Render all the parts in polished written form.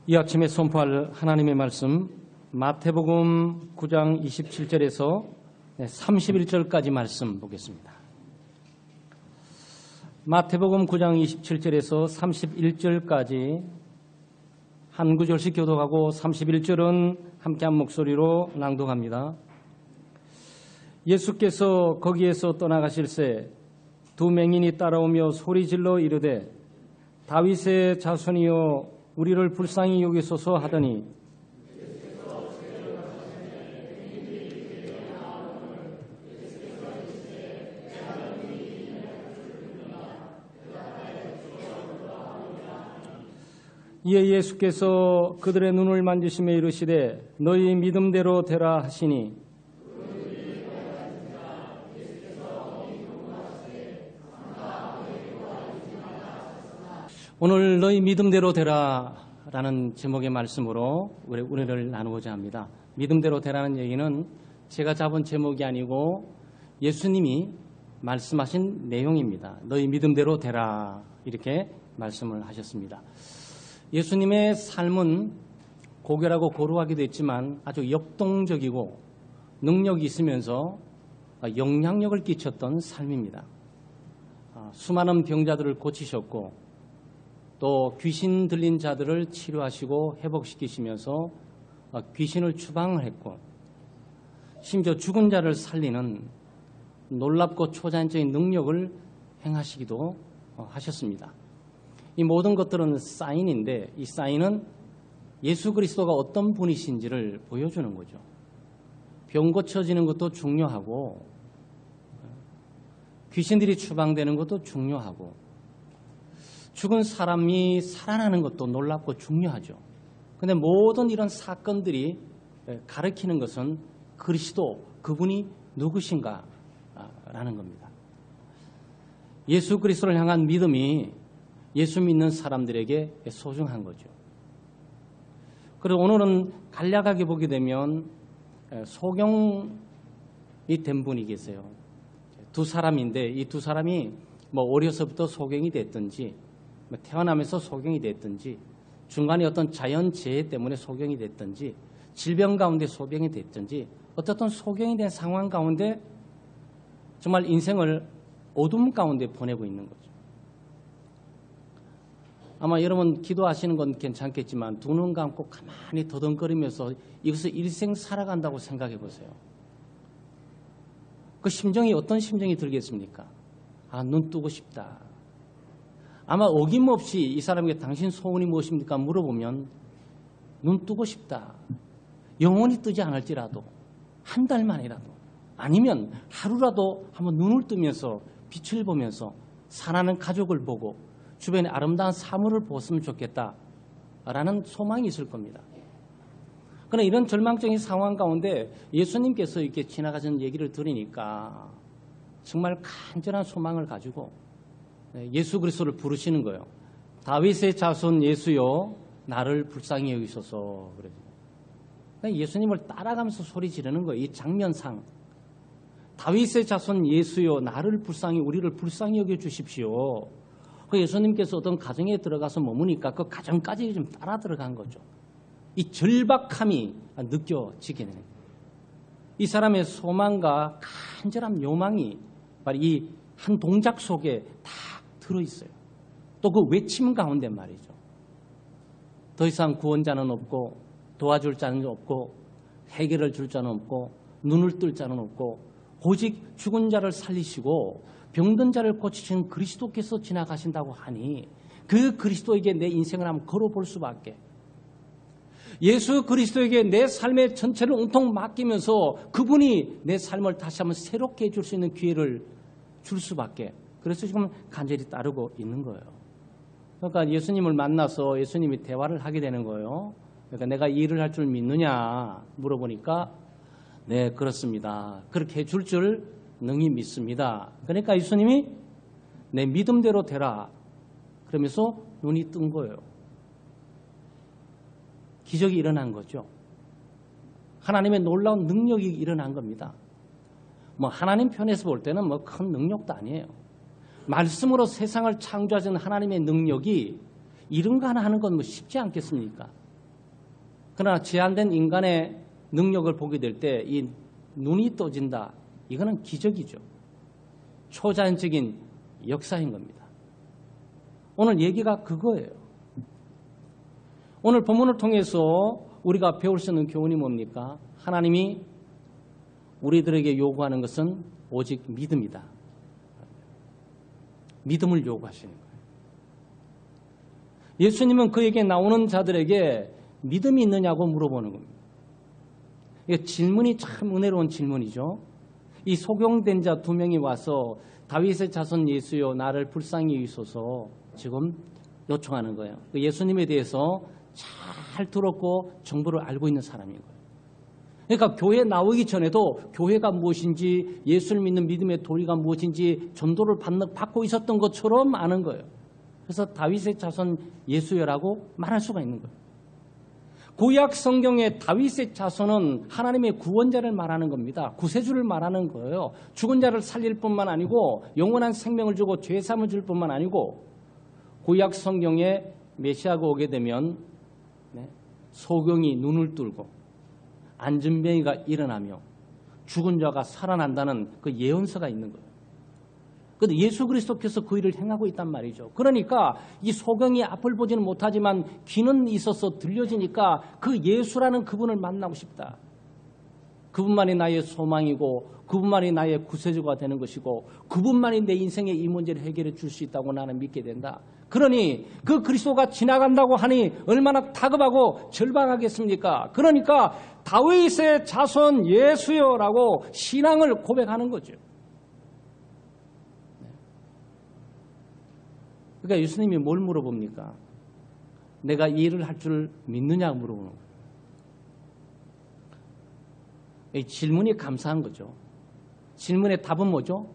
이 아침에 선포할 하나님의 말씀 마태복음 9장 27절에서 31절까지 말씀 보겠습니다. 마태복음 9장 27절에서 31절까지 한 구절씩 교독하고 31절은 함께한 목소리로 낭독합니다. 예수께서 거기에서 떠나가실새 두 맹인이 따라오며 소리질러 이르되 다윗의 자손이여 우리를 불쌍히 여기소서 하더니 이에 예수께서 그들의 눈을 만지시며 이르시되 너희 믿음대로 되라 하시니 오늘 너희 믿음대로 되라 라는 제목의 말씀으로 우리 은혜를 나누고자 합니다. 믿음대로 되라는 얘기는 제가 잡은 제목이 아니고 예수님이 말씀하신 내용입니다. 너희 믿음대로 되라 이렇게 말씀을 하셨습니다. 예수님의 삶은 고결하고 고루하기도 했지만 아주 역동적이고 능력이 있으면서 영향력을 끼쳤던 삶입니다. 수많은 병자들을 고치셨고 또 귀신 들린 자들을 치료하시고 회복시키시면서 귀신을 추방을 했고 심지어 죽은 자를 살리는 놀랍고 초자연적인 능력을 행하시기도 하셨습니다. 이 모든 것들은 사인인데 이 사인은 예수 그리스도가 어떤 분이신지를 보여주는 거죠. 병 고쳐지는 것도 중요하고 귀신들이 추방되는 것도 중요하고 죽은 사람이 살아나는 것도 놀랍고 중요하죠. 그런데 모든 이런 사건들이 가리키는 것은 그리스도, 그분이 누구신가라는 겁니다. 예수 그리스도를 향한 믿음이 예수 믿는 사람들에게 소중한 거죠. 그리고 오늘은 간략하게 보게 되면 소경이 된 분이 계세요. 두 사람인데 이 두 사람이 어려서부터 소경이 됐든지 태어나면서 소경이 됐든지 중간에 어떤 자연재해 때문에 소경이 됐든지 질병 가운데 소경이 됐든지 어떻든 소경이 된 상황 가운데 정말 인생을 어둠 가운데 보내고 있는 거죠. 아마 여러분 기도하시는 건 괜찮겠지만 두 눈 감고 가만히 더듬거리면서 이것을 일생 살아간다고 생각해 보세요. 그 심정이 어떤 심정이 들겠습니까? 눈 뜨고 싶다. 아마 어김없이 이 사람에게 당신 소원이 무엇입니까? 물어보면 눈 뜨고 싶다. 영원히 뜨지 않을지라도 한 달만이라도 아니면 하루라도 한번 눈을 뜨면서 빛을 보면서 사랑하는 가족을 보고 주변에 아름다운 사물을 보았으면 좋겠다라는 소망이 있을 겁니다. 그러나 이런 절망적인 상황 가운데 예수님께서 이렇게 지나가신 얘기를 들으니까 정말 간절한 소망을 가지고 예수 그리스도를 부르시는 거예요. 다윗의 자손 예수여 나를 불쌍히 여기소서. 그러니까 예수님을 따라가면서 소리 지르는 거예요. 이 장면상 다윗의 자손 예수여 나를 불쌍히 우리를 불쌍히 여겨 주십시오. 그 예수님께서 어떤 가정에 들어가서 머무니까 그 가정까지 좀 따라 들어간 거죠. 이 절박함이 느껴지게 되는 거예요. 이 사람의 소망과 간절한 요망이 바로 이 한 동작 속에 다 들어있어요. 또 그 외침 가운데 말이죠. 더 이상 구원자는 없고 도와줄 자는 없고 해결을 줄 자는 없고 눈을 뜰 자는 없고 오직 죽은 자를 살리시고 병든 자를 고치시는 그리스도께서 지나가신다고 하니 그 그리스도에게 내 인생을 한번 걸어볼 수밖에 예수 그리스도에게 내 삶의 전체를 온통 맡기면서 그분이 내 삶을 다시 한번 새롭게 해줄 수 있는 기회를 줄 수밖에 그래서 지금 간절히 따르고 있는 거예요. 그러니까 예수님을 만나서 예수님이 대화를 하게 되는 거예요. 그러니까 내가 이 일을 할 줄 믿느냐 물어보니까 네 그렇습니다. 그렇게 해줄 줄 능히 믿습니다. 그러니까 예수님이 내 믿음대로 되라 그러면서 눈이 뜬 거예요. 기적이 일어난 거죠. 하나님의 놀라운 능력이 일어난 겁니다. 하나님 편에서 볼 때는 큰 능력도 아니에요. 말씀으로 세상을 창조하신 하나님의 능력이 이른가 하나 하는 건 쉽지 않겠습니까? 그러나 제한된 인간의 능력을 보게 될 때 이 눈이 떠진다. 이거는 기적이죠. 초자연적인 역사인 겁니다. 오늘 얘기가 그거예요. 오늘 본문을 통해서 우리가 배울 수 있는 교훈이 뭡니까? 하나님이 우리들에게 요구하는 것은 오직 믿음이다. 믿음을 요구하시는 거예요. 예수님은 그에게 나오는 자들에게 믿음이 있느냐고 물어보는 겁니다. 이 질문이 참 은혜로운 질문이죠. 이 소경된 자 2명이 와서 다윗의 자손 예수여 나를 불쌍히 여기소서 지금 요청하는 거예요. 예수님에 대해서 잘 들었고 정보를 알고 있는 사람인 거예요. 그러니까 교회 나오기 전에도 교회가 무엇인지 예수를 믿는 믿음의 도리가 무엇인지 전도를 받고 있었던 것처럼 아는 거예요. 그래서 다윗의 자손 예수여라고 말할 수가 있는 거예요. 구약 성경의 다윗의 자손은 하나님의 구원자를 말하는 겁니다. 구세주를 말하는 거예요. 죽은 자를 살릴 뿐만 아니고 영원한 생명을 주고 죄사함을 줄 뿐만 아니고 구약 성경에 메시아가 오게 되면 소경이 눈을 뚫고 안전병이가 일어나며 죽은 자가 살아난다는 그 예언서가 있는 거예요. 그런데 예수 그리스도께서 그 일을 행하고 있단 말이죠. 그러니까 이 소경이 앞을 보지는 못하지만 귀는 있어서 들려지니까 그 예수라는 그분을 만나고 싶다. 그분만이 나의 소망이고 그분만이 나의 구세주가 되는 것이고 그분만이 내 인생의 이 문제를 해결해 줄 수 있다고 나는 믿게 된다. 그러니 그 그리스도가 지나간다고 하니 얼마나 다급하고 절박하겠습니까? 그러니까 다윗의 자손 예수여라고 신앙을 고백하는 거죠. 그러니까 예수님이 뭘 물어봅니까? 내가 이 일을 할 줄 믿느냐 물어보는 거예요. 이 질문이 감사한 거죠. 질문의 답은 뭐죠?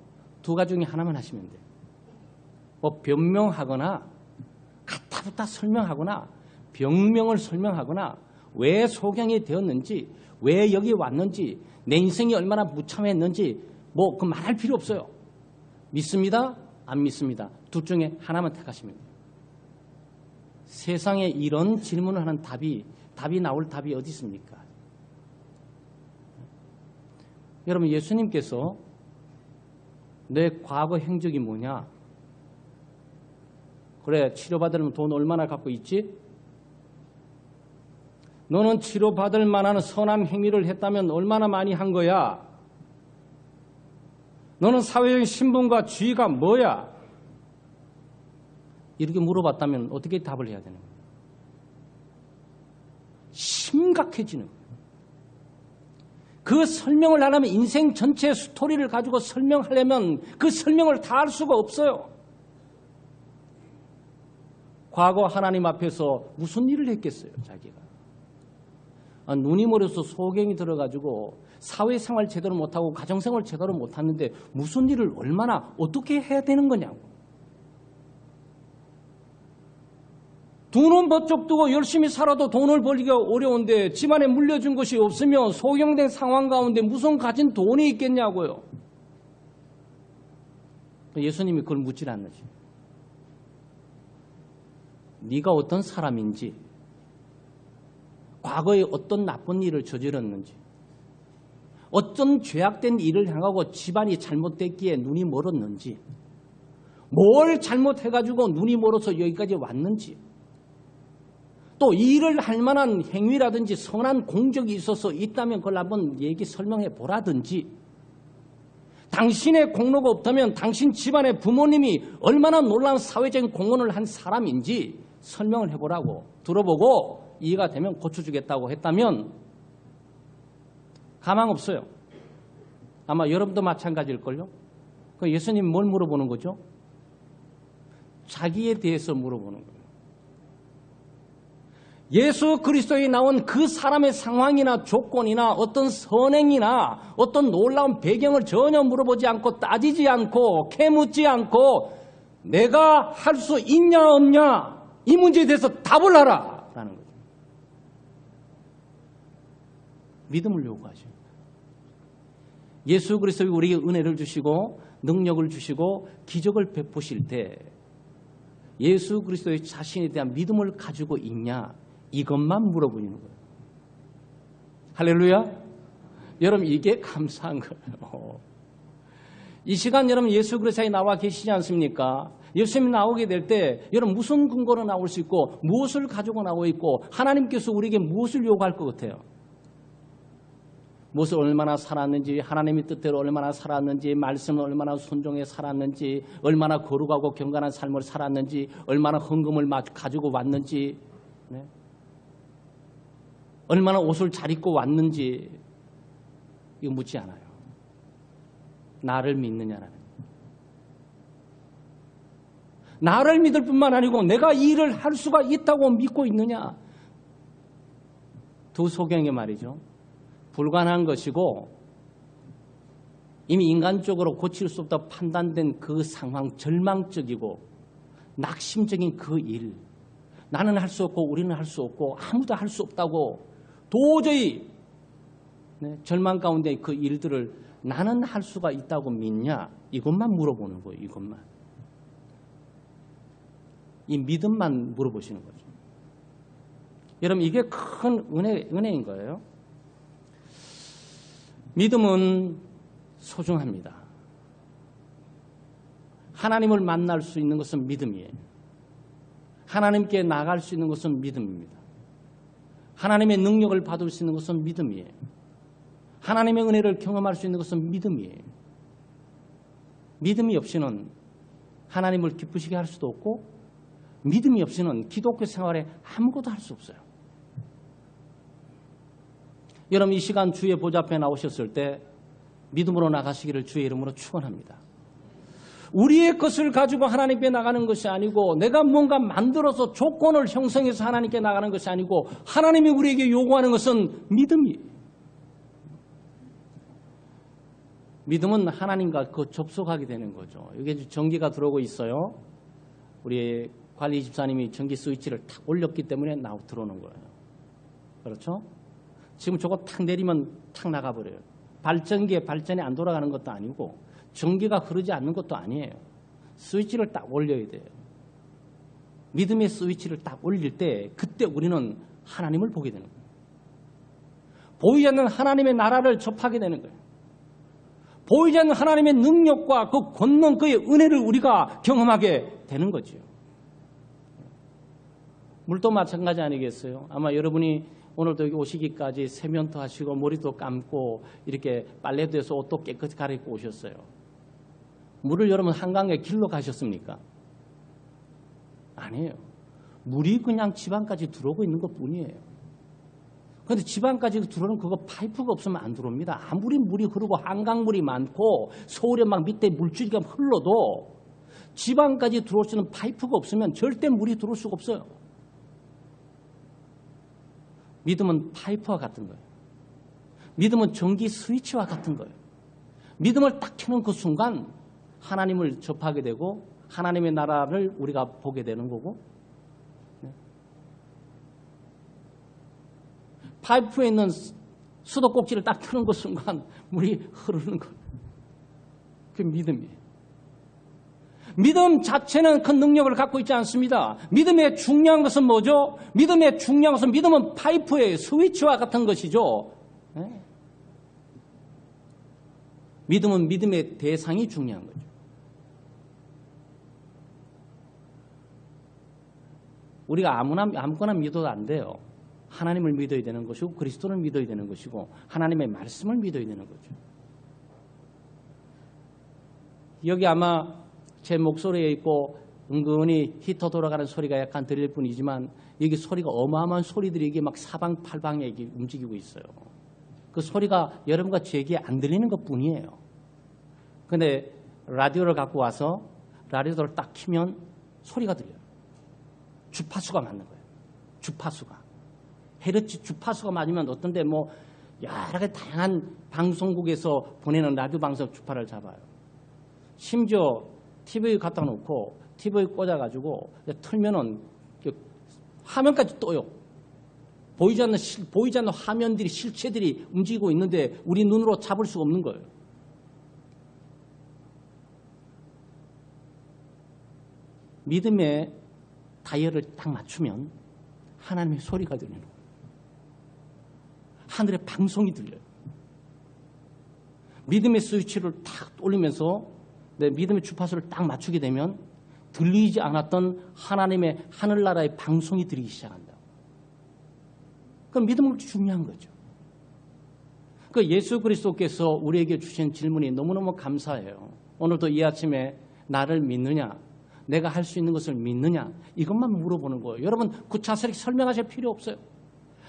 2가지 중에 하나만 하시면 돼요. 뭐 변명하거나 가타부타 설명하거나 병명을 설명하거나 왜 소경이 되었는지 왜 여기 왔는지 내 인생이 얼마나 무참했는지 뭐 그 말할 필요 없어요. 믿습니다? 안 믿습니다. 둘 중에 하나만 택하시면 돼요. 세상에 이런 질문을 하는 답이 나올 답이 어디 있습니까? 여러분 예수님께서 내 과거 행적이 뭐냐? 그래 치료받으려면 돈 얼마나 갖고 있지? 너는 치료받을 만한 선한 행위를 했다면 얼마나 많이 한 거야? 너는 사회적인 신분과 지위가 뭐야? 이렇게 물어봤다면 어떻게 답을 해야 되는 거예요? 심각해지는 거예요. 그 설명을 안 하면 인생 전체의 스토리를 가지고 설명하려면 그 설명을 다 할 수가 없어요. 과거 하나님 앞에서 무슨 일을 했겠어요, 자기가? 눈이 멀어서 소경이 들어가지고 사회생활 제대로 못하고 가정생활 제대로 못하는데 무슨 일을 얼마나 어떻게 해야 되는 거냐고. 두 눈 번쩍 뜨고 열심히 살아도 돈을 벌기가 어려운데 집안에 물려준 것이 없으면 소경된 상황 가운데 무슨 가진 돈이 있겠냐고요. 예수님이 그걸 묻질 않는지. 네가 어떤 사람인지, 과거에 어떤 나쁜 일을 저질렀는지, 어떤 죄악된 일을 향하고 집안이 잘못됐기에 눈이 멀었는지, 뭘 잘못해가지고 눈이 멀어서 여기까지 왔는지, 또 일을 할 만한 행위라든지 선한 공적이 있어서 있다면 그걸 한번 설명해 보라든지, 당신의 공로가 없다면 당신 집안의 부모님이 얼마나 놀라운 사회적인 공헌을 한 사람인지 설명을 해보라고 들어보고 이해가 되면 고쳐주겠다고 했다면 가망 없어요. 아마 여러분도 마찬가지일걸요. 그 예수님 뭘 물어보는 거죠? 자기에 대해서 물어보는 거예요. 예수 그리스도에 나온 그 사람의 상황이나 조건이나 어떤 선행이나 어떤 놀라운 배경을 전혀 물어보지 않고 따지지 않고 캐묻지 않고 내가 할 수 있냐 없냐 이 문제에 대해서 답을 하라 라는 거죠. 믿음을 요구하죠. 예수 그리스도가 우리에게 은혜를 주시고 능력을 주시고 기적을 베푸실 때 예수 그리스도의 자신에 대한 믿음을 가지고 있냐 이것만 물어보는 거예요. 할렐루야. 여러분 이게 감사한 거예요. 이 시간 여러분 예수 그리스도에 나와 계시지 않습니까? 예수님이 나오게 될 때 여러분 무슨 근거로 나올 수 있고 무엇을 가지고 나오고 있고 하나님께서 우리에게 무엇을 요구할 것 같아요? 무엇을 얼마나 살았는지, 하나님의 뜻대로 얼마나 살았는지, 말씀을 얼마나 순종해 살았는지, 얼마나 거룩하고 경건한 삶을 살았는지, 얼마나 헌금을 가지고 왔는지, 네? 얼마나 옷을 잘 입고 왔는지 이거 묻지 않아요. 나를 믿느냐라는 거예요. 나를 믿을 뿐만 아니고 내가 이 일을 할 수가 있다고 믿고 있느냐. 두 소경에 말이죠. 불가능한 것이고 이미 인간적으로 고칠 수 없다고 판단된 그 상황, 절망적이고 낙심적인 그 일, 나는 할 수 없고 우리는 할 수 없고 아무도 할 수 없다고 도저히 절망 가운데 그 일들을 나는 할 수가 있다고 믿냐? 이것만 물어보는 거예요. 이것만. 이 믿음만 물어보시는 거죠. 여러분 이게 큰 은혜인 거예요. 믿음은 소중합니다. 하나님을 만날 수 있는 것은 믿음이에요. 하나님께 나갈 수 있는 것은 믿음입니다. 하나님의 능력을 받을 수 있는 것은 믿음이에요. 하나님의 은혜를 경험할 수 있는 것은 믿음이에요. 믿음이 없이는 하나님을 기쁘시게 할 수도 없고 믿음이 없이는 기독교 생활에 아무것도 할 수 없어요. 여러분 이 시간 주의 보좌 앞에 나오셨을 때 믿음으로 나가시기를 주의 이름으로 축원합니다. 우리의 것을 가지고 하나님께 나가는 것이 아니고 내가 뭔가 만들어서 조건을 형성해서 하나님께 나가는 것이 아니고 하나님이 우리에게 요구하는 것은 믿음이에요. 믿음은 하나님과 그 접속하게 되는 거죠. 여기 전기가 들어오고 있어요. 우리 관리 집사님이 전기 스위치를 탁 올렸기 때문에 들어오는 거예요. 그렇죠? 지금 저거 탁 내리면 탁 나가버려요. 발전기에 발전이 안 돌아가는 것도 아니고 전기가 흐르지 않는 것도 아니에요. 스위치를 딱 올려야 돼요. 믿음의 스위치를 딱 올릴 때 그때 우리는 하나님을 보게 되는 거예요. 보이지 않는 하나님의 나라를 접하게 되는 거예요. 보이지 않는 하나님의 능력과 그 권능, 그의 은혜를 우리가 경험하게 되는 거죠. 물도 마찬가지 아니겠어요? 아마 여러분이 오늘도 여기 오시기까지 세면도 하시고 머리도 감고 이렇게 빨래도 해서 옷도 깨끗이 갈아입고 오셨어요. 물을 여러분 한강에 길로 가셨습니까? 아니에요. 물이 그냥 집안까지 들어오고 있는 것뿐이에요. 그런데 집안까지 들어오는 그거 파이프가 없으면 안 들어옵니다. 아무리 물이 흐르고 한강물이 많고 서울에 막 밑에 물줄기가 흘러도 집안까지 들어올 수 있는 파이프가 없으면 절대 물이 들어올 수가 없어요. 믿음은 파이프와 같은 거예요. 믿음은 전기 스위치와 같은 거예요. 믿음을 딱 켜는 그 순간 하나님을 접하게 되고 하나님의 나라를 우리가 보게 되는 거고 파이프에 있는 수도꼭지를 딱 켜는 그 순간 물이 흐르는 거예요. 그게 믿음이에요. 믿음 자체는 큰 능력을 갖고 있지 않습니다. 믿음의 중요한 것은 뭐죠? 믿음의 중요한 것은 믿음은 파이프의 스위치와 같은 것이죠. 네? 믿음은 믿음의 대상이 중요한 거죠. 우리가 아무거나 믿어도 안 돼요. 하나님을 믿어야 되는 것이고 그리스도를 믿어야 되는 것이고 하나님의 말씀을 믿어야 되는 거죠. 여기 아마 제 목소리에 있고 은근히 히터 돌아가는 소리가 약간 들릴 뿐이지만 여기 소리가 어마어마한 소리들이 이게 막 사방팔방에 이게 움직이고 있어요. 그 소리가 여러분과 제게 안 들리는 것뿐이에요. 근데 라디오를 갖고 와서 라디오를 딱 키면 소리가 들려요. 주파수가 맞는 거예요. 주파수가. 헤르츠 주파수가 맞으면 어떤데 뭐 여러 가지 다양한 방송국에서 보내는 라디오 방송 주파를 잡아요. 심지어 TV 갖다 놓고 TV 꽂아가지고 틀면은 화면까지 떠요. 보이지 않는 화면들이 실체들이 움직이고 있는데 우리 눈으로 잡을 수가 없는 거예요. 믿음의 다이얼을 딱 맞추면 하나님의 소리가 들리는 거예요. 하늘에 방송이 들려요. 믿음의 스위치를 탁 올리면서 내 믿음의 주파수를 딱 맞추게 되면 들리지 않았던 하나님의 하늘나라의 방송이 들리기 시작한다. 그럼 믿음은 중요한 거죠. 그 예수 그리스도께서 우리에게 주신 질문이 너무너무 감사해요. 오늘도 이 아침에 나를 믿느냐, 내가 할 수 있는 것을 믿느냐, 이것만 물어보는 거예요. 여러분 구차스럽게 설명하실 필요 없어요.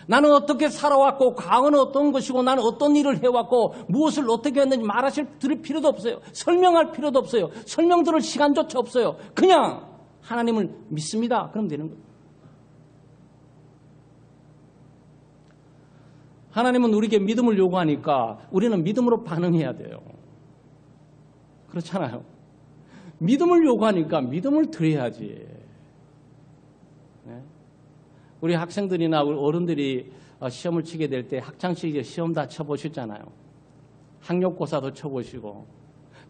나는 어떻게 살아왔고 과거는 어떤 것이고 나는 어떤 일을 해왔고 무엇을 어떻게 했는지 들을 필요도 없어요. 설명할 필요도 없어요. 설명 들을 시간조차 없어요. 그냥 하나님을 믿습니다. 그럼 되는 거예요. 하나님은 우리에게 믿음을 요구하니까 우리는 믿음으로 반응해야 돼요. 그렇잖아요. 믿음을 요구하니까 믿음을 드려야지. 네? 우리 학생들이나 우리 어른들이 시험을 치게 될 때 학창시절에 시험 다 쳐보셨잖아요. 학력고사도 쳐보시고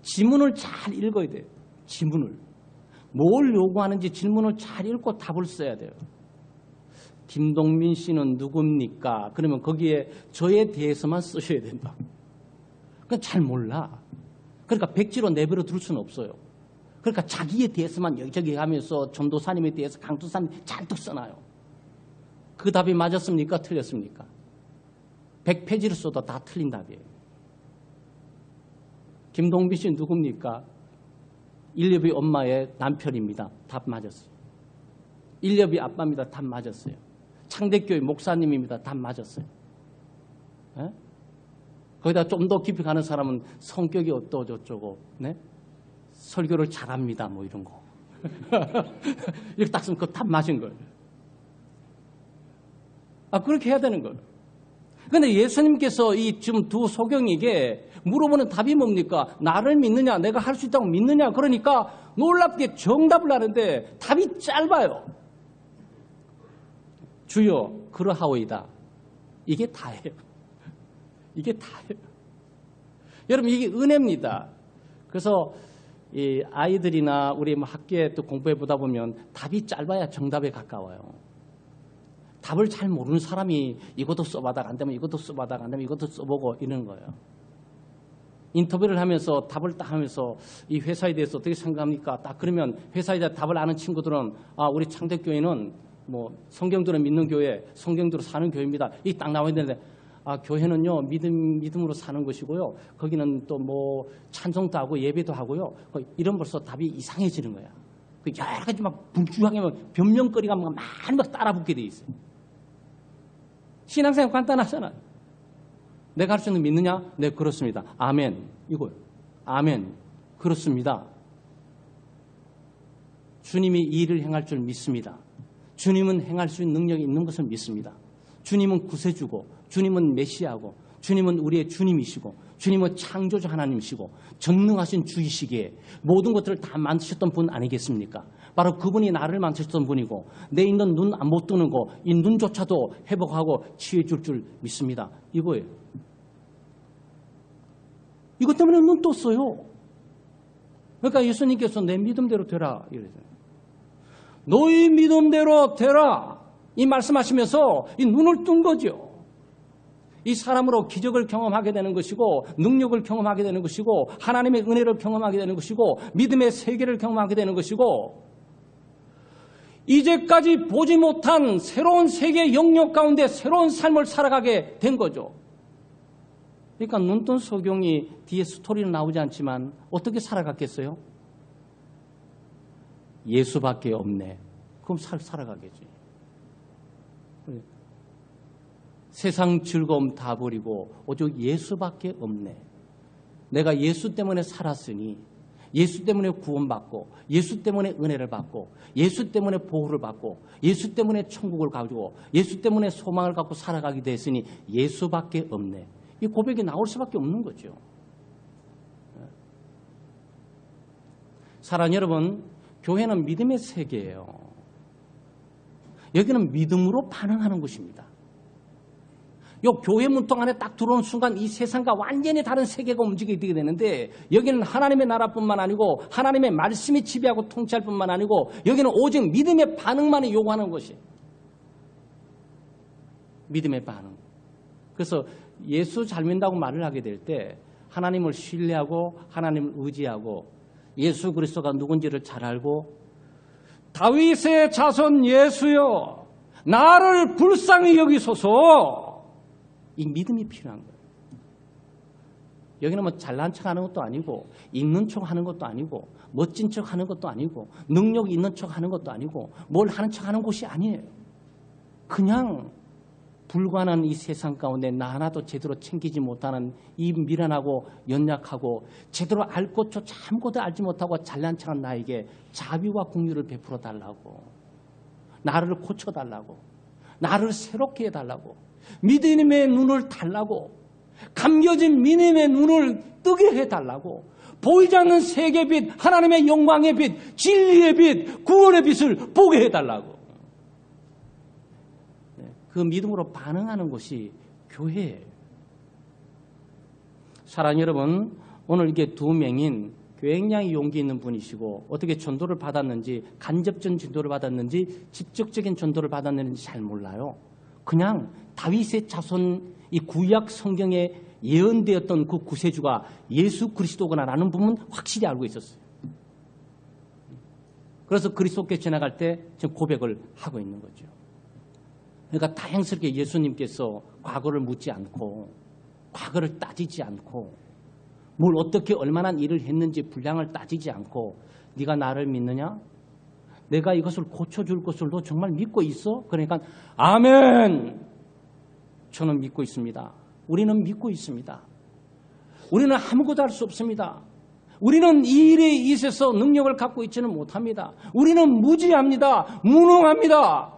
지문을 잘 읽어야 돼요. 지문을. 뭘 요구하는지 질문을 잘 읽고 답을 써야 돼요. 김동민 씨는 누굽니까? 그러면 거기에 저에 대해서만 쓰셔야 된다. 그건 잘 몰라. 그러니까 백지로 내버려 둘 수는 없어요. 그러니까 자기에 대해서만 여기저기 하면서 전도사님에 대해서 강도사님 잔뜩 써놔요. 그 답이 맞았습니까? 틀렸습니까? 100페이지를 써도 다 틀린 답이에요. 김동빈 씨 누굽니까? 일렵이 엄마의 남편입니다. 답 맞았어요. 일렵이 아빠입니다. 답 맞았어요. 창대교회 목사님입니다. 답 맞았어요. 네? 거기다 좀 더 깊이 가는 사람은 성격이 어떠저쩌고, 네? 설교를 잘합니다. 뭐 이런 거. 이렇게 딱 쓰면 그 답 맞은 거예요. 그렇게 해야 되는 거예요. 그런데 예수님께서 이 지금 두 소경에게 물어보는 답이 뭡니까? 나를 믿느냐? 내가 할 수 있다고 믿느냐? 그러니까 놀랍게 정답을 하는데 답이 짧아요. 주여 그러하오이다. 이게 다예요. 이게 다예요. 여러분 이게 은혜입니다. 그래서 이 아이들이나 우리 학교에 또 공부해 보다 보면 답이 짧아야 정답에 가까워요. 답을 잘 모르는 사람이 이것도 써봐다가 안 되면 이것도 써봐다가 안 되면 이것도 써보고 이러는 거예요. 인터뷰를 하면서 답을 딱 하면서 이 회사에 대해서 어떻게 생각합니까? 딱 그러면 회사에 대해 답을 아는 친구들은 우리 창대교회는 뭐 성경대로 믿는 교회, 성경대로 사는 교회입니다. 이게 딱 나와야 되는데 교회는요 믿음으로 사는 것이고요. 거기는 또 뭐 찬송도 하고 예배도 하고요. 이런 벌써 답이 이상해지는 거야. 여러 가지 막 불주하게 변명거리가 많이 막 따라붙게 돼 있어요. 신앙생활 간단하잖아요. 내가 할 수 있는 믿느냐? 네, 그렇습니다. 아멘. 이거요. 아멘. 그렇습니다. 주님이 이 일을 행할 줄 믿습니다. 주님은 행할 수 있는 능력이 있는 것을 믿습니다. 주님은 구세주고, 주님은 메시아고, 주님은 우리의 주님이시고, 주님은 창조주 하나님이시고, 전능하신 주이시기에 모든 것들을 다 만드셨던 분 아니겠습니까? 바로 그분이 나를 만드셨던 분이고, 내 있는 눈 못 뜨는 거, 이 눈조차도 회복하고 치유해 줄 믿습니다. 이거예요. 이것 때문에 눈 떴어요. 그러니까 예수님께서 내 믿음대로 되라 이러잖아요. 너희 믿음대로 되라 이 말씀하시면서 이 눈을 뜬 거죠. 이 사람으로 기적을 경험하게 되는 것이고 능력을 경험하게 되는 것이고 하나님의 은혜를 경험하게 되는 것이고 믿음의 세계를 경험하게 되는 것이고 이제까지 보지 못한 새로운 세계의 영역 가운데 새로운 삶을 살아가게 된 거죠. 그러니까 눈뜬 소경이 뒤에 스토리는 나오지 않지만 어떻게 살아갔겠어요? 예수밖에 없네. 그럼 살아가겠지. 세상 즐거움 다 버리고 오직 예수밖에 없네. 내가 예수 때문에 살았으니 예수 때문에 구원받고 예수 때문에 은혜를 받고 예수 때문에 보호를 받고 예수 때문에 천국을 가지고 예수 때문에 소망을 갖고 살아가게 됐으니 예수밖에 없네. 이 고백이 나올 수밖에 없는 거죠. 사랑하는 여러분, 교회는 믿음의 세계예요. 여기는 믿음으로 반응하는 것입니다. 요 교회 문통 안에 딱 들어오는 순간 이 세상과 완전히 다른 세계가 움직이게 되는데 여기는 하나님의 나라뿐만 아니고 하나님의 말씀이 지배하고 통치할 뿐만 아니고 여기는 오직 믿음의 반응만을 요구하는 것이 믿음의 반응. 그래서 예수 잘 믿는다고 말을 하게 될 때 하나님을 신뢰하고 하나님을 의지하고 예수 그리스도가 누군지를 잘 알고 다윗의 자손 예수여 나를 불쌍히 여기소서, 이 믿음이 필요한 거예요. 여기는 뭐 잘난 척 하는 것도 아니고 있는 척 하는 것도 아니고 멋진 척 하는 것도 아니고 능력 있는 척 하는 것도 아니고 뭘 하는 척 하는 곳이 아니에요. 그냥 불과한 이 세상 가운데 나 하나도 제대로 챙기지 못하는 이 미련하고 연약하고 제대로 알 것조차 아무것도 알지 못하고 잘난 척한 나에게 자비와 긍휼을 베풀어 달라고, 나를 고쳐달라고, 나를 새롭게 해달라고, 믿음의 눈을 달라고, 감겨진 믿음의 눈을 뜨게 해달라고, 보이지 않는 세계의 빛, 하나님의 영광의 빛, 진리의 빛, 구원의 빛을 보게 해달라고. 그 믿음으로 반응하는 것이 교회예요. 사랑하는 여러분, 오늘 이게 두 명인 굉장히 용기 있는 분이시고 어떻게 전도를 받았는지, 간접적인 전도를 받았는지 직접적인 전도를 받았는지 잘 몰라요. 그냥 다윗의 자손, 이 구약 성경에 예언되었던 그 구세주가 예수 그리스도구나라는 부분은 확실히 알고 있었어요. 그래서 그리스도께 지나갈 때 지금 고백을 하고 있는 거죠. 그러니까 다행스럽게 예수님께서 과거를 묻지 않고 과거를 따지지 않고 뭘 어떻게 얼마나 일을 했는지 분량을 따지지 않고 네가 나를 믿느냐? 내가 이것을 고쳐줄 것을 너 정말 믿고 있어? 그러니까 아멘! 저는 믿고 있습니다. 우리는 믿고 있습니다. 우리는 아무것도 할 수 없습니다. 우리는 이 일에 있어서 능력을 갖고 있지는 못합니다. 우리는 무지합니다. 무능합니다.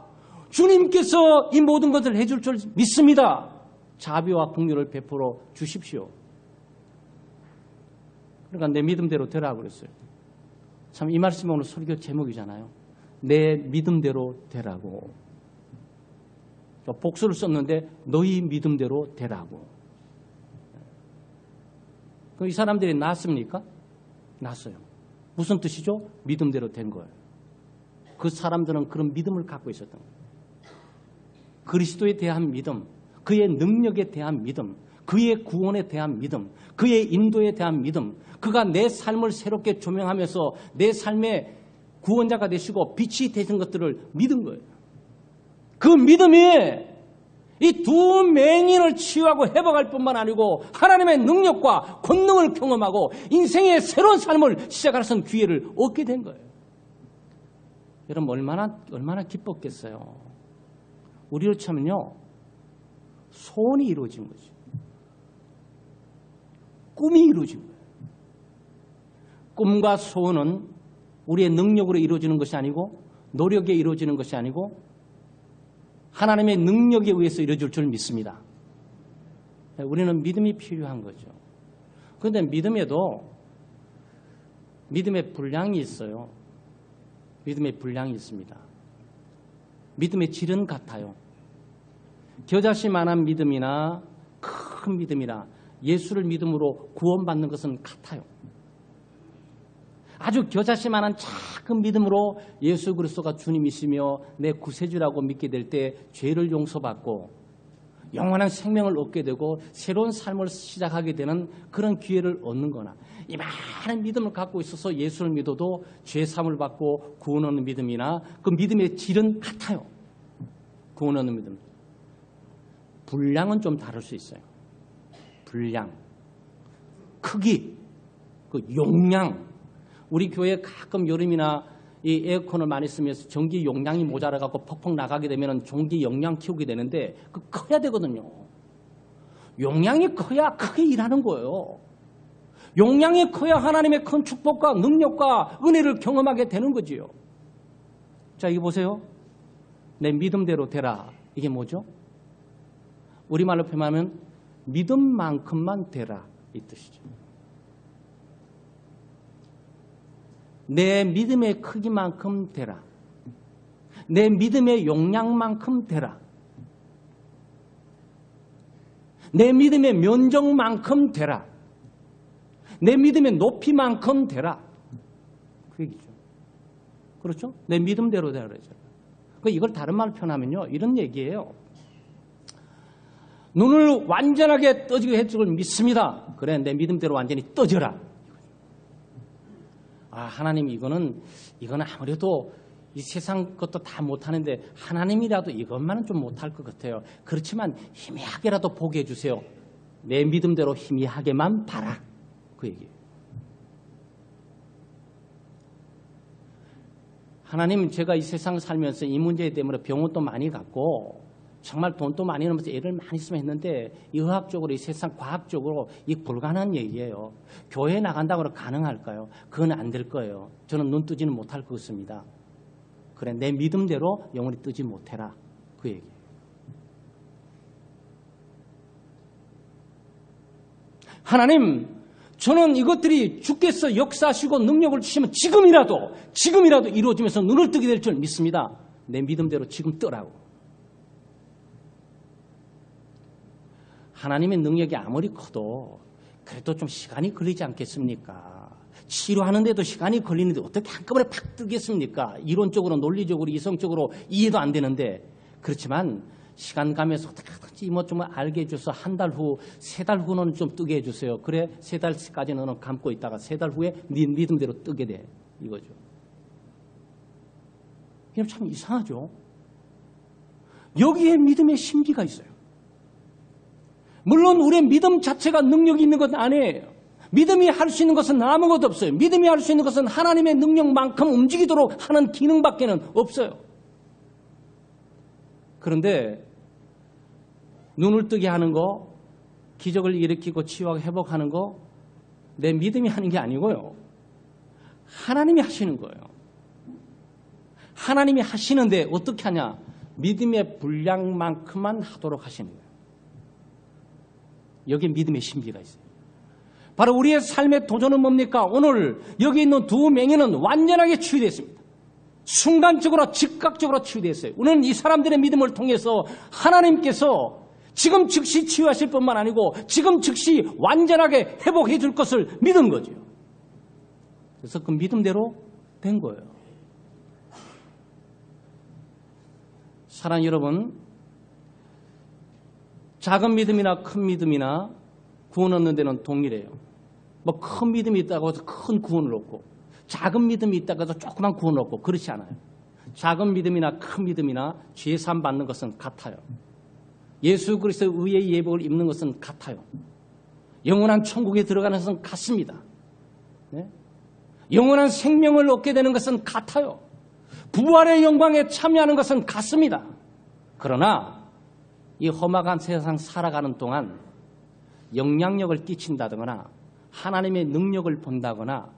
주님께서 이 모든 것을 해줄 줄 믿습니다. 자비와 긍휼을 베풀어 주십시오. 그러니까 내 믿음대로 되라고 그랬어요. 참 이 말씀이 오늘 설교 제목이잖아요. 내 믿음대로 되라고. 복수를 썼는데 너희 믿음대로 되라고. 그럼 이 사람들이 났습니까? 났어요. 무슨 뜻이죠? 믿음대로 된 거예요. 그 사람들은 그런 믿음을 갖고 있었던 거예요. 그리스도에 대한 믿음, 그의 능력에 대한 믿음, 그의 구원에 대한 믿음, 그의 인도에 대한 믿음, 그가 내 삶을 새롭게 조명하면서 내 삶의 구원자가 되시고 빛이 되신 것들을 믿은 거예요. 그 믿음이 이 두 맹인을 치유하고 회복할 뿐만 아니고 하나님의 능력과 권능을 경험하고 인생의 새로운 삶을 시작할 수 있는 기회를 얻게 된 거예요. 여러분 얼마나 기뻤겠어요. 우리로 치면요, 소원이 이루어진 거죠. 꿈이 이루어진 거예요. 꿈과 소원은 우리의 능력으로 이루어지는 것이 아니고 노력에 이루어지는 것이 아니고 하나님의 능력에 의해서 이루어질 줄 믿습니다. 우리는 믿음이 필요한 거죠. 그런데 믿음에도 믿음의 분량이 있어요. 믿음의 분량이 있습니다. 믿음의 질은 같아요. 겨자씨만한 믿음이나 큰 믿음이나 예수를 믿음으로 구원받는 것은 같아요. 아주 겨자씨만한 작은 믿음으로 예수 그리스도가 주님이시며 내 구세주라고 믿게 될 때 죄를 용서받고 영원한 생명을 얻게 되고 새로운 삶을 시작하게 되는 그런 기회를 얻는 거나, 이 많은 믿음을 갖고 있어서 예수를 믿어도 죄 사함을 받고 구원 얻는 믿음이나 그 믿음의 질은 같아요. 구원 얻는 믿음. 분량은 좀 다를 수 있어요. 분량, 크기, 그 용량. 우리 교회 가끔 여름이나 이 에어컨을 많이 쓰면서 전기 용량이 모자라갖고 퍽퍽 나가게 되면 전기 용량 키우게 되는데 그 커야 되거든요. 용량이 커야 크게 일하는 거예요. 용량이 커야 하나님의 큰 축복과 능력과 은혜를 경험하게 되는 거지요. 자, 이거 보세요. 내 믿음대로 되라. 이게 뭐죠? 우리말로 표현하면 믿음만큼만 되라, 이 뜻이죠. 내 믿음의 크기만큼 되라. 내 믿음의 용량만큼 되라. 내 믿음의 면적만큼 되라. 내 믿음의 높이만큼 되라. 그 얘기죠. 그렇죠? 내 믿음대로 되라 그러죠. 이걸 다른 말로 표현하면요, 이런 얘기예요. 눈을 완전하게 떠지게 해줄 걸 믿습니다. 그래, 내 믿음대로 완전히 떠져라. 하나님, 이거는 아무래도 이 세상 것도 다 못하는데 하나님이라도 이것만은 좀 못할 것 같아요. 그렇지만 희미하게라도 보게 해주세요. 내 믿음대로 희미하게만 봐라. 그 얘기예요. 하나님, 제가 이 세상 살면서 이 문제 때문에 병원도 많이 갔고 정말 돈도 많이 넣으면서 애를 많이 쓰면 했는데 이 의학적으로, 이 세상 과학적으로 이 불가능한 얘기예요. 교회에 나간다고 가능할까요? 그건 안 될 거예요. 저는 눈 뜨지는 못할 것 같습니다. 그래, 내 믿음대로 영원히 뜨지 못해라. 그 얘기예요. 하나님, 저는 이것들이 주께서 역사하시고 능력을 주시면 지금이라도 이루어지면서 눈을 뜨게 될 줄 믿습니다. 내 믿음대로 지금 뜨라고. 하나님의 능력이 아무리 커도 그래도 좀 시간이 걸리지 않겠습니까? 치료하는데도 시간이 걸리는데 어떻게 한꺼번에 팍 뜨겠습니까? 이론적으로, 논리적으로, 이성적으로 이해도 안 되는데. 그렇지만 시간 가면서 어떻게든지 뭐 좀 알게 해줘서 한 달 후, 3달 후는 좀 뜨게 해주세요. 그래, 3달까지는 감고 있다가 3달 후에 네 믿음대로 뜨게 돼. 이거죠. 이게 참 이상하죠. 여기에 믿음의 심기가 있어요. 물론 우리의 믿음 자체가 능력이 있는 건 아니에요. 믿음이 할 수 있는 것은 아무것도 없어요. 믿음이 할 수 있는 것은 하나님의 능력만큼 움직이도록 하는 기능밖에는 없어요. 그런데 눈을 뜨게 하는 거, 기적을 일으키고 치유하고 회복하는 거, 내 믿음이 하는 게 아니고요. 하나님이 하시는 거예요. 하나님이 하시는데 어떻게 하냐? 믿음의 분량만큼만 하도록 하시는 거예요. 여기에 믿음의 심기가 있어요. 바로 우리의 삶의 도전은 뭡니까? 오늘 여기 있는 두 맹인은 완전하게 치유됐습니다. 순간적으로, 즉각적으로 치유됐어요. 우리는 이 사람들의 믿음을 통해서 하나님께서 지금 즉시 치유하실 뿐만 아니고 지금 즉시 완전하게 회복해 줄 것을 믿은 거죠. 그래서 그 믿음대로 된 거예요. 사랑하는 여러분, 작은 믿음이나 큰 믿음이나 구원 얻는 데는 동일해요. 뭐 큰 믿음이 있다고 해서 큰 구원을 얻고, 작은 믿음이 있다고 해서 조그만 구원을 얻고, 그렇지 않아요. 작은 믿음이나 큰 믿음이나 죄사함 받는 것은 같아요. 예수 그리스도의 의의 예복을 입는 것은 같아요. 영원한 천국에 들어가는 것은 같습니다. 네? 영원한 생명을 얻게 되는 것은 같아요. 부활의 영광에 참여하는 것은 같습니다. 그러나 이 험악한 세상 살아가는 동안 영향력을 끼친다거나 하나님의 능력을 본다거나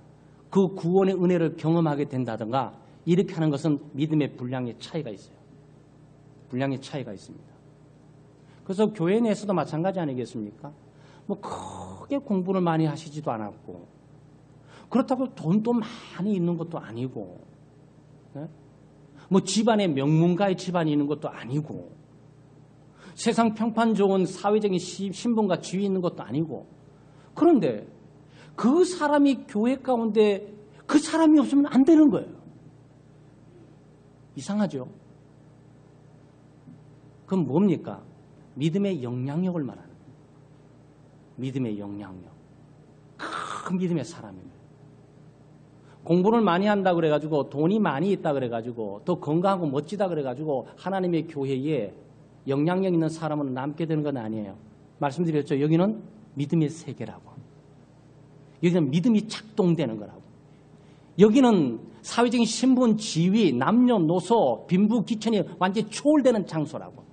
그 구원의 은혜를 경험하게 된다든가 이렇게 하는 것은 믿음의 분량의 차이가 있어요. 분량의 차이가 있습니다. 그래서 교회 내에서도 마찬가지 아니겠습니까? 뭐 크게 공부를 많이 하시지도 않았고, 그렇다고 돈도 많이 있는 것도 아니고, 네? 뭐 집안에 명문가의 집안이 있는 것도 아니고, 세상 평판 좋은 사회적인 신분과 지위 있는 것도 아니고, 그런데 그 사람이 교회 가운데 그 사람이 없으면 안 되는 거예요. 이상하죠? 그럼 뭡니까? 믿음의 영향력을 말하는 거예요. 믿음의 영향력. 큰 믿음의 사람입니다. 공부를 많이 한다 그래가지고 돈이 많이 있다 그래가지고 더 건강하고 멋지다 그래가지고 하나님의 교회에 영향력 있는 사람은 남게 되는 건 아니에요. 말씀드렸죠. 여기는 믿음의 세계라고. 여기는 믿음이 작동되는 거라고. 여기는 사회적인 신분, 지위, 남녀노소, 빈부, 귀천이 완전히 초월되는 장소라고.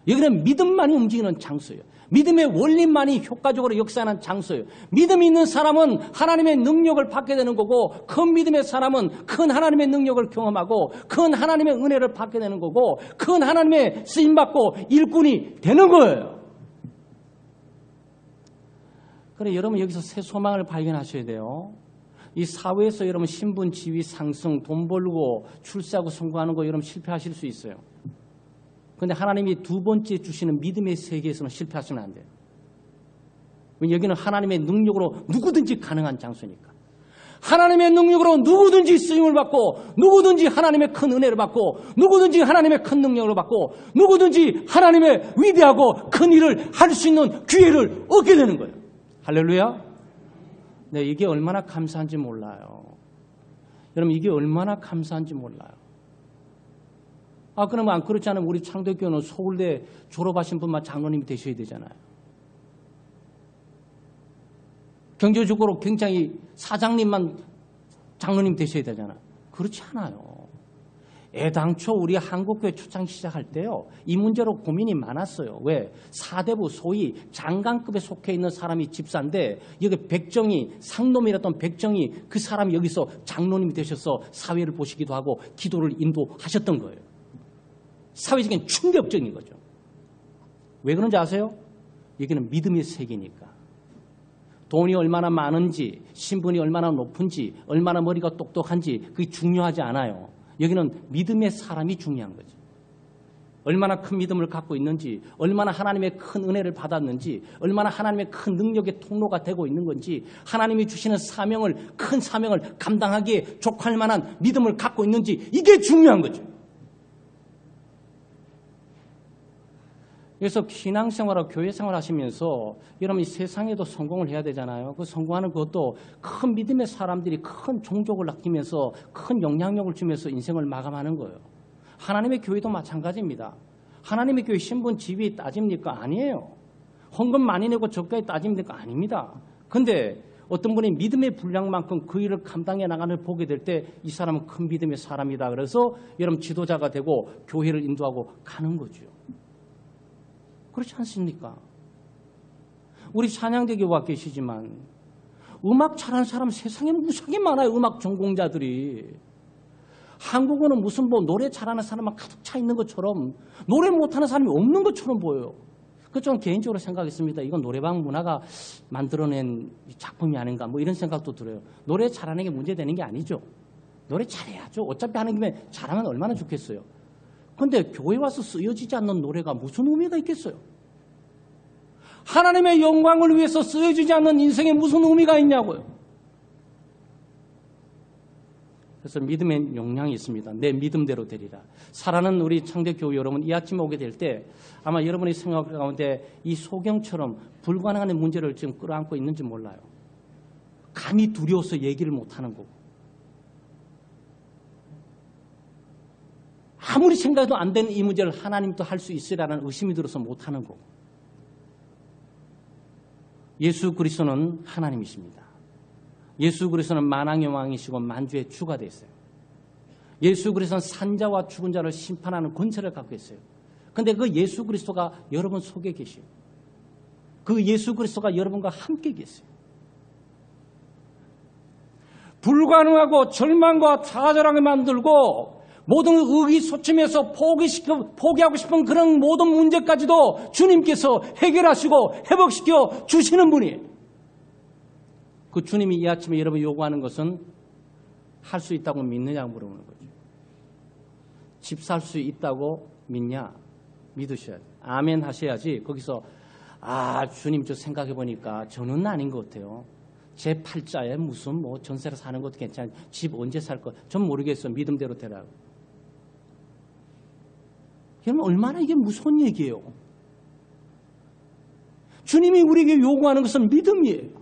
여기는 믿음만이 움직이는 장소예요. 믿음의 원리만이 효과적으로 역사하는 장소예요. 믿음이 있는 사람은 하나님의 능력을 받게 되는 거고, 큰 믿음의 사람은 큰 하나님의 능력을 경험하고 큰 하나님의 은혜를 받게 되는 거고, 큰 하나님의 쓰임받고 일꾼이 되는 거예요. 그래, 여러분 여기서 새 소망을 발견하셔야 돼요. 이 사회에서 여러분 신분, 지위, 상승, 돈 벌고 출세하고 성공하는 거 여러분 실패하실 수 있어요. 그런데 하나님이 두 번째 주시는 믿음의 세계에서는 실패하시면 안 돼요. 여기는 하나님의 능력으로 누구든지 가능한 장소니까. 하나님의 능력으로 누구든지 쓰임을 받고 누구든지 하나님의 큰 은혜를 받고 누구든지 하나님의 큰 능력을 받고 누구든지 하나님의 위대하고 큰 일을 할 수 있는 기회를 얻게 되는 거예요. 할렐루야. 네, 이게 얼마나 감사한지 몰라요. 여러분, 이게 얼마나 감사한지 몰라요. 그러면 안 그렇지 않으면 우리 창덕교회는 서울대 졸업하신 분만 장로님이 되셔야 되잖아요. 경제적으로 굉장히 사장님만 장로님 되셔야 되잖아요. 그렇지 않아요. 애당초 우리 한국교회 초창 시작할 때요, 이 문제로 고민이 많았어요. 왜? 사대부 소위 장관급에 속해 있는 사람이 집사인데 여기 백정이 상놈이랬던 백정이 그 사람이 여기서 장로님이 되셔서 사회를 보시기도 하고 기도를 인도하셨던 거예요. 사회적인 충격적인 거죠. 왜 그런지 아세요? 여기는 믿음의 세계니까. 돈이 얼마나 많은지, 신분이 얼마나 높은지, 얼마나 머리가 똑똑한지 그게 중요하지 않아요. 여기는 믿음의 사람이 중요한 거죠. 얼마나 큰 믿음을 갖고 있는지, 얼마나 하나님의 큰 은혜를 받았는지, 얼마나 하나님의 큰 능력의 통로가 되고 있는 건지, 하나님이 주시는 사명을, 큰 사명을 감당하기에 족할 만한 믿음을 갖고 있는지, 이게 중요한 거죠. 그래서 신앙생활하고 교회생활 하시면서 여러분이 세상에도 성공을 해야 되잖아요. 그 성공하는 것도 큰 믿음의 사람들이 큰 종족을 아끼면서 큰 영향력을 주면서 인생을 마감하는 거예요. 하나님의 교회도 마찬가지입니다. 하나님의 교회 신분 지위 따집니까? 아니에요. 헌금 많이 내고 적게 따집니까? 아닙니다. 근데 어떤 분이 믿음의 분량만큼 그 일을 감당해 나가는 걸 보게 될 때 이 사람은 큰 믿음의 사람이다. 그래서 여러분 지도자가 되고 교회를 인도하고 가는 거죠. 그렇지 않습니까? 우리 찬양대교 와 계시지만 음악 잘하는 사람 세상에는 무지하게 많아요. 음악 전공자들이. 한국어는 무슨 노래 잘하는 사람만 가득 차 있는 것처럼 노래 못하는 사람이 없는 것처럼 보여요. 그 좀 개인적으로 생각했습니다. 이건 노래방 문화가 만들어낸 작품이 아닌가 이런 생각도 들어요. 노래 잘하는 게 문제되는 게 아니죠. 노래 잘해야죠. 어차피 하는 김에 잘하면 얼마나 좋겠어요. 그런데 교회 와서 쓰여지지 않는 노래가 무슨 의미가 있겠어요? 하나님의 영광을 위해서 쓰여지지 않는 인생에 무슨 의미가 있냐고요. 그래서 믿음의 용량이 있습니다. 내 믿음대로 되리라. 사랑하는 우리 창대교회 여러분, 이 아침에 오게 될 때 아마 여러분의 생각 가운데 이 소경처럼 불가능한 문제를 지금 끌어안고 있는지 몰라요. 감히 두려워서 얘기를 못하는 거고, 아무리 생각해도 안 되는 이 문제를 하나님도 할 수 있으라는 의심이 들어서 못하는 거고. 예수 그리스도는 하나님이십니다. 예수 그리스도는 만왕의 왕이시고 만주의 주가 되었어요. 예수 그리스도는 산자와 죽은 자를 심판하는 권세를 갖고 있어요. 그런데 그 예수 그리스도가 여러분 속에 계시고 그 예수 그리스도가 여러분과 함께 계세요. 불가능하고 절망과 좌절하게 만들고 모든 의기소침해서 포기하고 싶은 그런 모든 문제까지도 주님께서 해결하시고 회복시켜 주시는 분이에요. 그 주님이 이 아침에 여러분 요구하는 것은 할 수 있다고 믿느냐고 물어보는 거죠. 집 살 수 있다고 믿냐? 믿으셔야 돼요. 아멘 하셔야지 거기서 주님 저 생각해 보니까 저는 아닌 것 같아요. 제 팔자에 무슨 전세로 사는 것도 괜찮아요. 집 언제 살 거? 전 모르겠어요. 믿음대로 되라고. 여러분 얼마나 이게 무서운 얘기예요. 주님이 우리에게 요구하는 것은 믿음이에요.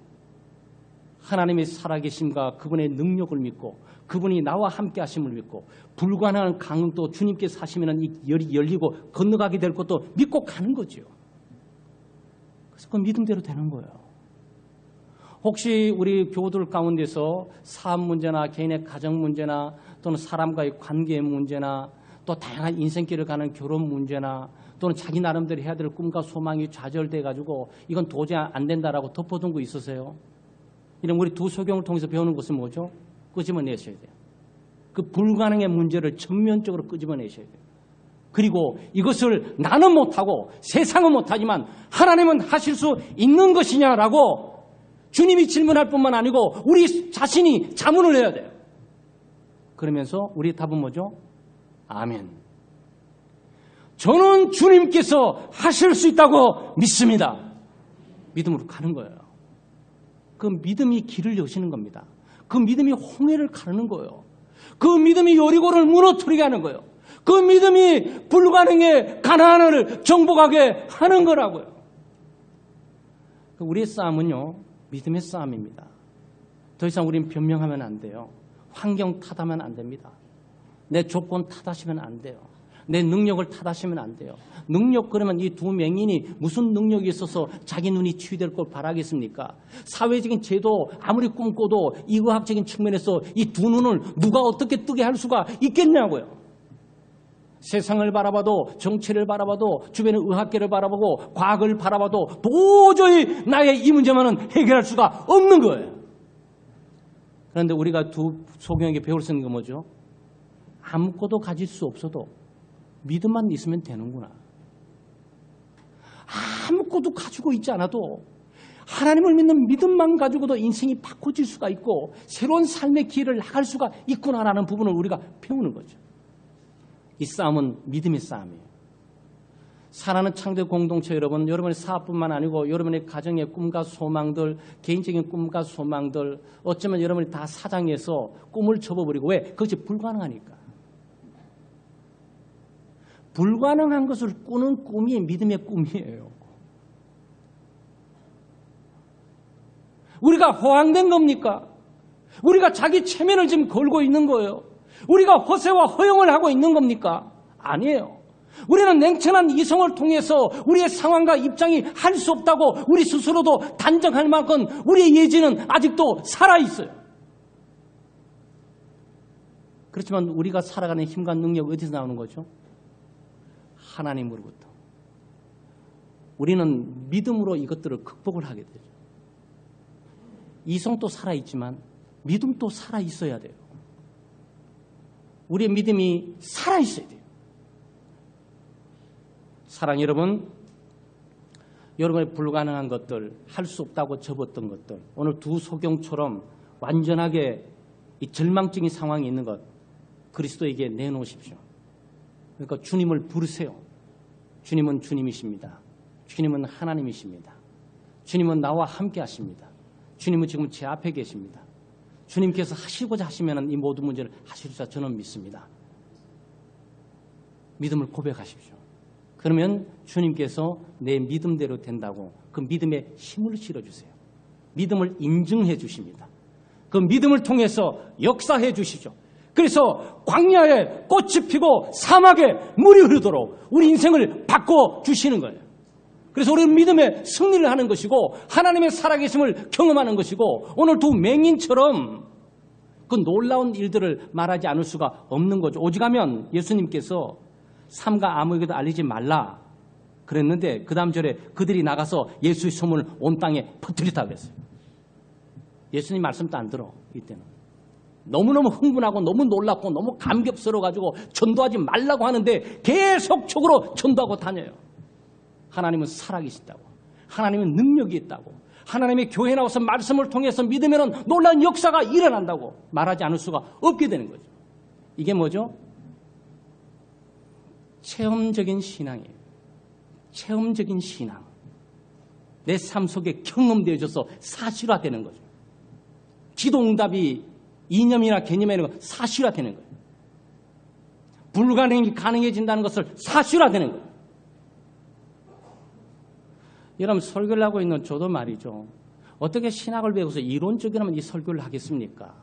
하나님의 살아계심과 그분의 능력을 믿고 그분이 나와 함께 하심을 믿고 불가능한 강도 주님께서 하시면 이 열이 열리고 건너가게 될 것도 믿고 가는 거죠. 그래서 그 믿음대로 되는 거예요. 혹시 우리 교우들 가운데서 사업 문제나 개인의 가정 문제나 또는 사람과의 관계 문제나 또 다양한 인생길을 가는 결혼 문제나 또는 자기 나름대로 해야 될 꿈과 소망이 좌절돼 가지고 이건 도저히 안 된다라고 덮어둔 거 있으세요? 이런 우리 두 소경을 통해서 배우는 것은 뭐죠? 끄집어내셔야 돼요. 그 불가능의 문제를 전면적으로 끄집어내셔야 돼요. 그리고 이것을 나는 못하고 세상은 못하지만 하나님은 하실 수 있는 것이냐라고 주님이 질문할 뿐만 아니고 우리 자신이 자문을 해야 돼요. 그러면서 우리의 답은 뭐죠? 아멘. 저는 주님께서 하실 수 있다고 믿습니다. 믿음으로 가는 거예요. 그 믿음이 길을 여시는 겁니다. 그 믿음이 홍해를 가르는 거예요. 그 믿음이 여리고를 무너뜨리게 하는 거예요. 그 믿음이 불가능의 가나안을 정복하게 하는 거라고요. 우리의 싸움은요, 믿음의 싸움입니다. 더 이상 우리는 변명하면 안 돼요. 환경 탓하면 안 됩니다. 내 조건 탓하시면 안 돼요. 내 능력을 탓하시면 안 돼요. 능력 그러면 이 두 맹인이 무슨 능력이 있어서 자기 눈이 치유될 걸 바라겠습니까? 사회적인 제도 아무리 꿈꿔도 이 의학적인 측면에서 이 두 눈을 누가 어떻게 뜨게 할 수가 있겠냐고요. 세상을 바라봐도 정치를 바라봐도 주변의 의학계를 바라보고 과학을 바라봐도 도저히 나의 이 문제만은 해결할 수가 없는 거예요. 그런데 우리가 두 소경에게 배울 수 있는 건 뭐죠? 아무것도 가질 수 없어도 믿음만 있으면 되는구나. 아무것도 가지고 있지 않아도 하나님을 믿는 믿음만 가지고도 인생이 바꿔질 수가 있고 새로운 삶의 길을 나갈 수가 있구나라는 부분을 우리가 배우는 거죠. 이 싸움은 믿음의 싸움이에요. 사랑하는 창조 공동체 여러분, 여러분의 사업뿐만 아니고 여러분의 가정의 꿈과 소망들, 개인적인 꿈과 소망들, 어쩌면 여러분이 다 사장해서 꿈을 접어버리고, 왜? 그것이 불가능하니까. 불가능한 것을 꾸는 꿈이 믿음의 꿈이에요. 우리가 허황된 겁니까? 우리가 자기 체면을 지금 걸고 있는 거예요. 우리가 허세와 허영을 하고 있는 겁니까? 아니에요. 우리는 냉철한 이성을 통해서 우리의 상황과 입장이 할 수 없다고 우리 스스로도 단정할 만큼 우리의 예지는 아직도 살아있어요. 그렇지만 우리가 살아가는 힘과 능력이 어디서 나오는 거죠? 하나님으로부터. 우리는 믿음으로 이것들을 극복을 하게 되죠. 이성도 살아있지만 믿음도 살아있어야 돼요. 우리의 믿음이 살아있어야 돼요. 사랑 여러분, 여러분의 불가능한 것들, 할 수 없다고 접었던 것들, 오늘 두 소경처럼 완전하게 이 절망적인 상황이 있는 것, 그리스도에게 내놓으십시오. 그러니까 주님을 부르세요. 주님은 주님이십니다. 주님은 하나님이십니다. 주님은 나와 함께 하십니다. 주님은 지금 제 앞에 계십니다. 주님께서 하시고자 하시면 이 모든 문제를 하실 줄 저는 믿습니다. 믿음을 고백하십시오. 그러면 주님께서 내 믿음대로 된다고 그 믿음에 힘을 실어주세요. 믿음을 인증해 주십니다. 그 믿음을 통해서 역사해 주시죠. 그래서 광야에 꽃이 피고 사막에 물이 흐르도록 우리 인생을 바꿔주시는 거예요. 그래서 우리는 믿음의 승리를 하는 것이고 하나님의 살아계심을 경험하는 것이고 오늘 두 맹인처럼 그 놀라운 일들을 말하지 않을 수가 없는 거죠. 오직하면 예수님께서 삼가 아무에게도 알리지 말라 그랬는데 그 다음 절에 그들이 나가서 예수의 소문을 온 땅에 퍼뜨리다 그랬어요. 예수님 말씀도 안 들어 이때는. 너무너무 흥분하고 너무 놀랍고 너무 감격스러워가지고 전도하지 말라고 하는데 계속적으로 전도하고 다녀요. 하나님은 살아계신다고. 하나님은 능력이 있다고. 하나님의 교회에 나와서 말씀을 통해서 믿으면 놀라운 역사가 일어난다고 말하지 않을 수가 없게 되는 거죠. 이게 뭐죠? 체험적인 신앙이에요. 체험적인 신앙. 내 삶 속에 경험되어져서 사실화되는 거죠. 기도응답이 이념이나 개념이 아니고 사실화되는 거예요. 불가능이 가능해진다는 것을 사실화되는 거예요. 여러분 설교를 하고 있는 저도 말이죠. 어떻게 신학을 배워서 이론적이라면 이 설교를 하겠습니까?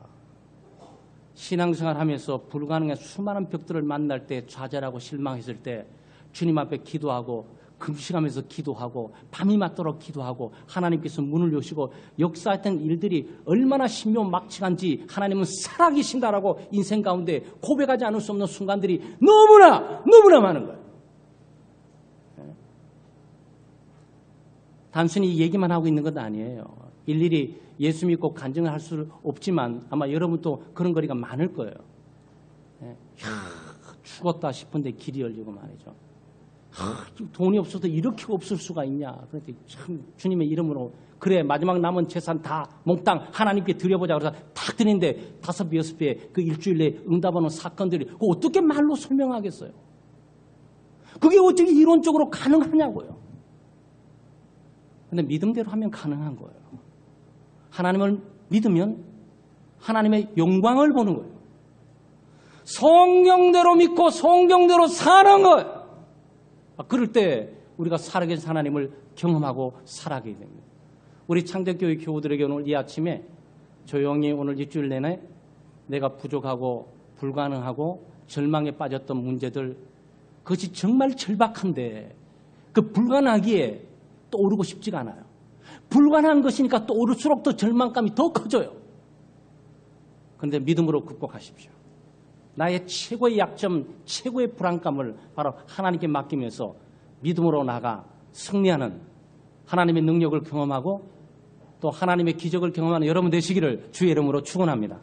신앙생활 하면서 불가능한 수많은 벽들을 만날 때 좌절하고 실망했을 때 주님 앞에 기도하고 금식하면서 기도하고 밤이 맞도록 기도하고 하나님께서 문을 여시고 역사했던 일들이 얼마나 신묘막측한지 하나님은 살아계신다라고 인생 가운데 고백하지 않을 수 없는 순간들이 너무나 많은 거예요. 단순히 얘기만 하고 있는 건 아니에요. 일일이 예수 믿고 간증을 할 수 없지만 아마 여러분도 그런 거리가 많을 거예요. 죽었다 싶은데 길이 열리고 말이죠. 돈이 없어도 이렇게 없을 수가 있냐. 그런데 참 주님의 이름으로 그래 마지막 남은 재산 다 몽땅 하나님께 드려보자 그래서 탁 드리는데 5배, 6배 그 일주일 내에 응답하는 사건들이 그거 어떻게 말로 설명하겠어요. 그게 어떻게 이론적으로 가능하냐고요. 근데 믿음대로 하면 가능한 거예요. 하나님을 믿으면 하나님의 영광을 보는 거예요. 성경대로 믿고 성경대로 사는 거예요. 그럴 때 우리가 살아계신 하나님을 경험하고 살아가게 됩니다. 우리 창덕교회 교우들에게 오늘 이 아침에 조용히 오늘 일주일 내내 내가 부족하고 불가능하고 절망에 빠졌던 문제들, 그것이 정말 절박한데 그 불가능하기에 또 오르고 싶지가 않아요. 불가능한 것이니까 또 오를수록 더 절망감이 더 커져요. 그런데 믿음으로 극복하십시오. 나의 최고의 약점, 최고의 불안감을 바로 하나님께 맡기면서 믿음으로 나가 승리하는 하나님의 능력을 경험하고 또 하나님의 기적을 경험하는 여러분 되시기를 주의 이름으로 축원합니다.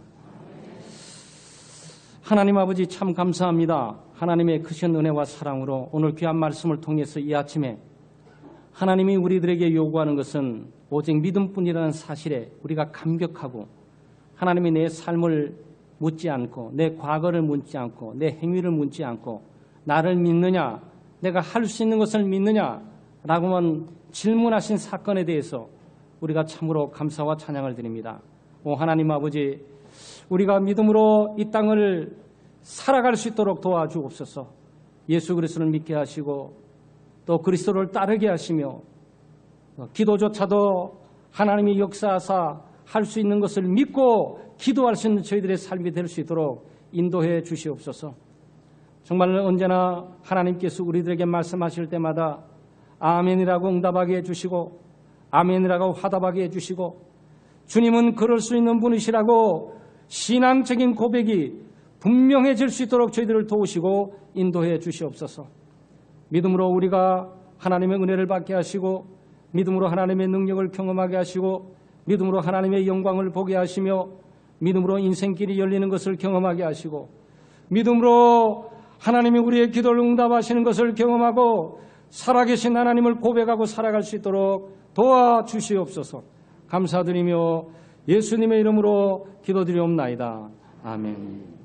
하나님 아버지 참 감사합니다. 하나님의 크신 은혜와 사랑으로 오늘 귀한 말씀을 통해서 이 아침에 하나님이 우리들에게 요구하는 것은 오직 믿음뿐이라는 사실에 우리가 감격하고 하나님이 내 삶을 묻지 않고 내 과거를 묻지 않고 내 행위를 묻지 않고 나를 믿느냐, 내가 할 수 있는 것을 믿느냐라고만 질문하신 사건에 대해서 우리가 참으로 감사와 찬양을 드립니다. 오 하나님 아버지, 우리가 믿음으로 이 땅을 살아갈 수 있도록 도와주옵소서. 예수 그리스도를 믿게 하시고 또 그리스도를 따르게 하시며 기도조차도 하나님이 역사하사 할 수 있는 것을 믿고 기도할 수 있는 저희들의 삶이 될 수 있도록 인도해 주시옵소서. 정말 언제나 하나님께서 우리들에게 말씀하실 때마다 아멘이라고 응답하게 해주시고 아멘이라고 화답하게 해주시고 주님은 그럴 수 있는 분이시라고 신앙적인 고백이 분명해질 수 있도록 저희들을 도우시고 인도해 주시옵소서. 믿음으로 우리가 하나님의 은혜를 받게 하시고 믿음으로 하나님의 능력을 경험하게 하시고 믿음으로 하나님의 영광을 보게 하시며 믿음으로 인생길이 열리는 것을 경험하게 하시고 믿음으로 하나님이 우리의 기도를 응답하시는 것을 경험하고 살아계신 하나님을 고백하고 살아갈 수 있도록 도와주시옵소서. 감사드리며 예수님의 이름으로 기도드리옵나이다. 아멘.